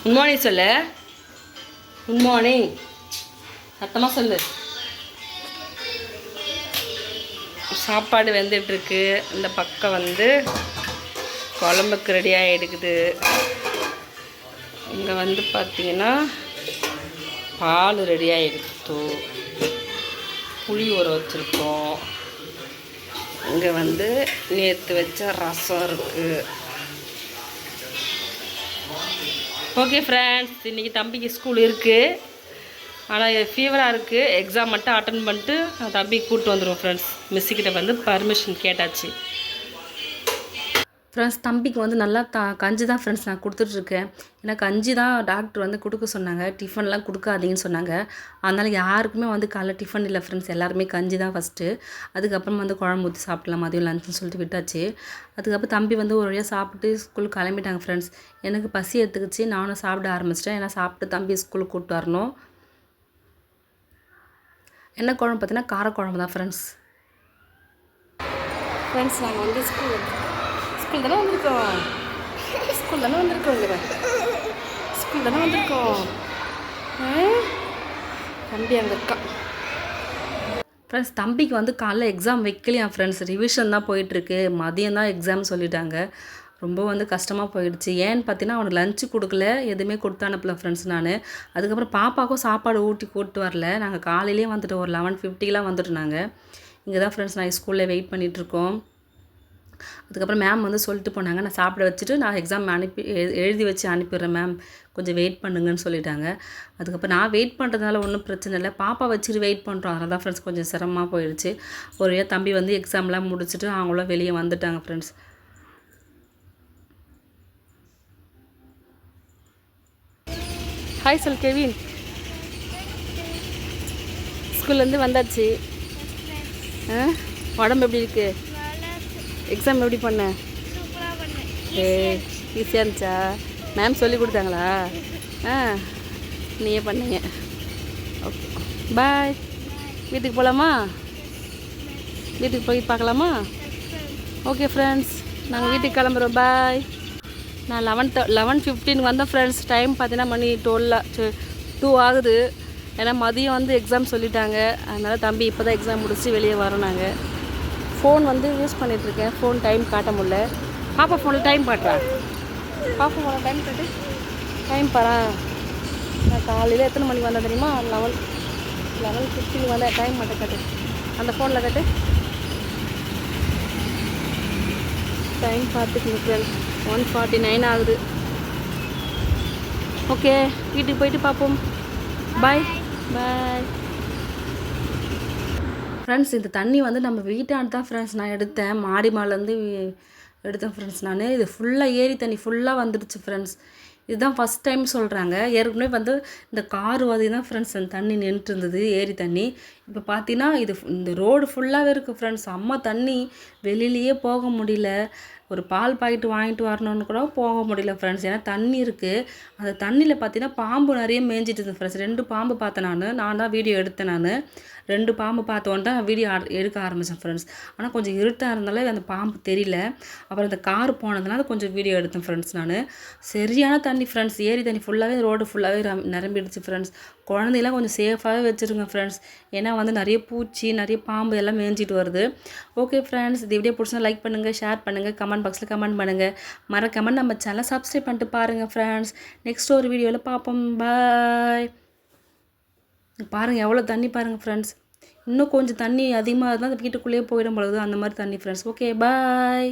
Good morning சொல்லு. Good morning சத்தமாக சொல்லு. சாப்பாடு வெந்துட்டுருக்கு. இந்த பக்கம் வந்து குழம்புக்கு ரெடியாக எடுக்குது. இங்கே வந்து பார்த்திங்கன்னா பால் ரெடியாக எடுத்தோ, புளி ஊற வச்சுருக்கோம். இங்கே வந்து நேற்று வச்ச ரசம் இருக்குது. ஓகே ஃப்ரெண்ட்ஸ், இன்றைக்கி தம்பிக்கு ஸ்கூல் இருக்குது. ஆனால் ஃபீவராக இருக்குது. எக்ஸாம் மட்டும் அட்டன் பண்ணிட்டு தம்பிக்கு கூப்பிட்டு வந்துடுவோம் ஃப்ரெண்ட்ஸ். மிஸ்ஸுக்கிட்ட வந்து பர்மிஷன் கேட்டாச்சு. ஃப்ரெண்ட்ஸ், தம்பிக்கு வந்து நல்லா கஞ்சி தான் ஃப்ரெண்ட்ஸ் நான் கொடுத்துட்ருக்கேன். ஏன்னா கஞ்சி தான் டாக்டர் வந்து கொடுக்க சொன்னாங்க. டிஃபன்லாம் கொடுக்காதீங்கன்னு சொன்னாங்க. அதனால் யாருக்குமே வந்து காலைல டிஃபன் இல்லை ஃப்ரெண்ட்ஸ். எல்லாருமே கஞ்சி தான் ஃபஸ்ட்டு. அதுக்கப்புறம் வந்து குழம்பு ஊற்றி சாப்பிட்லாம் மதியம் லஞ்சுன்னு சொல்லிட்டு விட்டாச்சு. அதுக்கப்புறம் தம்பி வந்து ஒரு வழியாக சாப்பிட்டு ஸ்கூலுக்கு கிளம்பிட்டாங்க ஃப்ரெண்ட்ஸ். எனக்கு பசி எடுத்துக்கிச்சு. நானும் சாப்பிட ஆரம்பிச்சிட்டேன். ஏன்னா சாப்பிட்டு தம்பி ஸ்கூலுக்கு கூப்பிட்டு வரணும். என்ன குழம்பு பார்த்தீங்கன்னா காரக்குழம்பு தான் ஃப்ரெண்ட்ஸ். ஃப்ரெண்ட்ஸ், நாங்கள் வந்து ஸ்கூல் தானே வந்திருக்கோம். ஸ்கூல் தானே வந்திருக்கோம். தம்பி அங்கே இருக்கான். ஃப்ரெண்ட்ஸ், தம்பிக்கு வந்து காலைல எக்ஸாம் வைக்கலையா ஃப்ரெண்ட்ஸ். ரிவிஷன் தான் போயிட்டுருக்கு. மதியம் தான் எக்ஸாம் சொல்லிட்டாங்க. ரொம்ப வந்து கஷ்டமாக போயிடுச்சு. ஏன்னு பார்த்தீங்கன்னா அவனுக்கு லஞ்சு கொடுக்கல, எதுவுமே கொடுத்து அனுப்பல ஃப்ரெண்ட்ஸ் நான். அதுக்கப்புறம் பாப்பாவுக்கும் சாப்பாடு ஊட்டி கூப்பிட்டு வரல. நாங்கள் காலையிலேயே வந்துட்டு ஒரு 11:50 வந்துட்டோம். நாங்கள் இங்கே தான் ஃப்ரெண்ட்ஸ் நான் ஸ்கூலில் வெயிட் பண்ணிகிட்ருக்கோம். அதுக்கப்புறம் மேம் வந்து சொல்லிட்டு போனாங்க, நான் சாப்பிட வச்சுட்டு நான் எக்ஸாம் எழுதி வச்சு அனுப்பிடுறேன் மேம், கொஞ்சம் வெயிட் பண்ணுங்கன்னு சொல்லிட்டாங்க. அதுக்கப்புறம் நான் வெயிட் பண்ணுறதுனால ஒன்றும் பிரச்சனை இல்லை. பாப்பா வச்சுட்டு வெயிட் பண்ணுறோம். அதனால தான் ஃப்ரெண்ட்ஸ் கொஞ்சம் சிரமமாக போயிடுச்சு. ஒரு தம்பி வந்து எக்ஸாம்லாம் முடிச்சுட்டு அவங்களும் வெளியே வந்துட்டாங்க ஃப்ரெண்ட்ஸ். ஹாய் சொல் கெவின். ஸ்கூல்லேருந்து வந்தாச்சு. உடம்பு எப்படி இருக்குது? எக்ஸாம் எப்படி பண்ண? ஈஸியாக இருந்துச்சா? மேம் சொல்லி கொடுத்தாங்களா? நீயே பண்ணீங்க. ஓகே, பாய். வீட்டுக்கு போகலாமா? வீட்டுக்கு போய் பார்க்கலாமா? ஓகே ஃப்ரெண்ட்ஸ், நாங்கள் வீட்டுக்கு கிளம்புறோம். பாய். நான் 11:15 வந்தேன் ஃப்ரெண்ட்ஸ். டைம் பார்த்தீங்கன்னா மணி 2 ஆகுது. ஏன்னா மதியம் வந்து எக்ஸாம் சொல்லிட்டாங்க. அதனால் தம்பி இப்போ தான் எக்ஸாம் முடிச்சு வெளியே வரோம். நாங்கள் ஃபோன் வந்து யூஸ் பண்ணிகிட்ருக்கேன். ஃபோன் டைம் காட்ட முடியல. பாப்பா ஃபோனில் டைம் காட்டுறா. பாப்பா ஃபோனில் டைம் காட்டு. டைம் பாரா. நான் காலையில் எத்தனை மணிக்கு வந்தேன் தெரியுமா? 11:15 வந்தேன். டைம் மட்டும் காட்டு. அந்த ஃபோனில் காட்டு. Time பார்த்துக்கிங்க friends. 1:49 ஆகுது. ஓகே, வீட்டுக்கு போயிட்டு பார்ப்போம். பாய் பாய் ஃப்ரெண்ட்ஸ். இந்த தண்ணி வந்து நம்ம வீட்டாண்டு தான் ஃப்ரெண்ட்ஸ் நான் எடுத்தேன். மாடி மாலேருந்து எடுத்தேன் ஃப்ரெண்ட்ஸ் நான். இது ஃபுல்லாக ஏரி தண்ணி ஃபுல்லாக வந்துடுச்சு ஃப்ரெண்ட்ஸ். இதுதான் ஃபஸ்ட் டைம் சொல்கிறாங்க. ஏற்கனவே வந்து இந்த கார் வாதி தான் ஃப்ரெண்ட்ஸ் அந்த தண்ணி நின்றுட்டு இருந்தது, ஏரி தண்ணி. இப்போ பார்த்தீங்கன்னா இந்த ரோடு ஃபுல்லாகவே இருக்குது ஃப்ரெண்ட்ஸ். அம்மா தண்ணி வெளியிலேயே போக முடியல. ஒரு பால் பாக்கெட்டு வாங்கிட்டு வரணுன்னு கூட போக முடியல ஃப்ரெண்ட்ஸ். ஏன்னா தண்ணி இருக்குது. அந்த தண்ணியில் பார்த்தீங்கன்னா பாம்பு நிறைய மேய்ஞ்சிட்டு இருந்தது ஃப்ரெண்ட்ஸ். 2 பாம்பு பார்த்தேன் நான் தான் வீடியோ எடுத்தேன். நான் 2 பாம்பு பார்த்தோன்னு தான் வீடியோ எடுக்க ஆரம்பித்தேன் ஃப்ரெண்ட்ஸ். ஆனால் கொஞ்சம் இருட்டாக இருந்தாலே அந்த பாம்பு தெரியல. அப்புறம் இந்த கார் போனதுனால கொஞ்சம் வீடியோ எடுத்தேன் ஃப்ரெண்ட்ஸ் நான். சரியான தண்ணி ஃப்ரெண்ட்ஸ். ஏரி தண்ணி ஃபுல்லாகவே ரோடு ஃபுல்லாகவே நிரம்பிடுச்சு ஃப்ரெண்ட்ஸ். குழந்தையெல்லாம் கொஞ்சம் சேஃபாகவே வச்சுருங்க ஃப்ரெண்ட்ஸ். ஏன்னா வந்து நிறைய பூச்சி நிறைய பாம்பு எல்லாம் மேய்ஞ்சிட்டு வருது. ஓகே ஃப்ரெண்ட்ஸ், இந்த வீடியோ பிடிச்சா லைக் பண்ணுங்கள், ஷேர் பண்ணுங்கள், கமெண்ட் பாக்ஸில் கமெண்ட் பண்ணுங்கள். மறக்காமல் நம்ம சேனலை சப்ஸ்கிரைப் பண்ணிட்டு பாருங்கள் ஃப்ரெண்ட்ஸ். நெக்ஸ்ட் ஒரு வீடியோவில் பார்ப்போம். பாய். பாருங்கள் எவ்வளோ தண்ணி பாருங்கள் ஃப்ரெண்ட்ஸ். இன்னும் கொஞ்சம் தண்ணி அதிகமாக இருந்தால் அந்த வீட்டுக்குள்ளேயே போயிடும் பொழுது அந்த மாதிரி தண்ணி ஃப்ரெண்ட்ஸ். ஓகே, பாய்.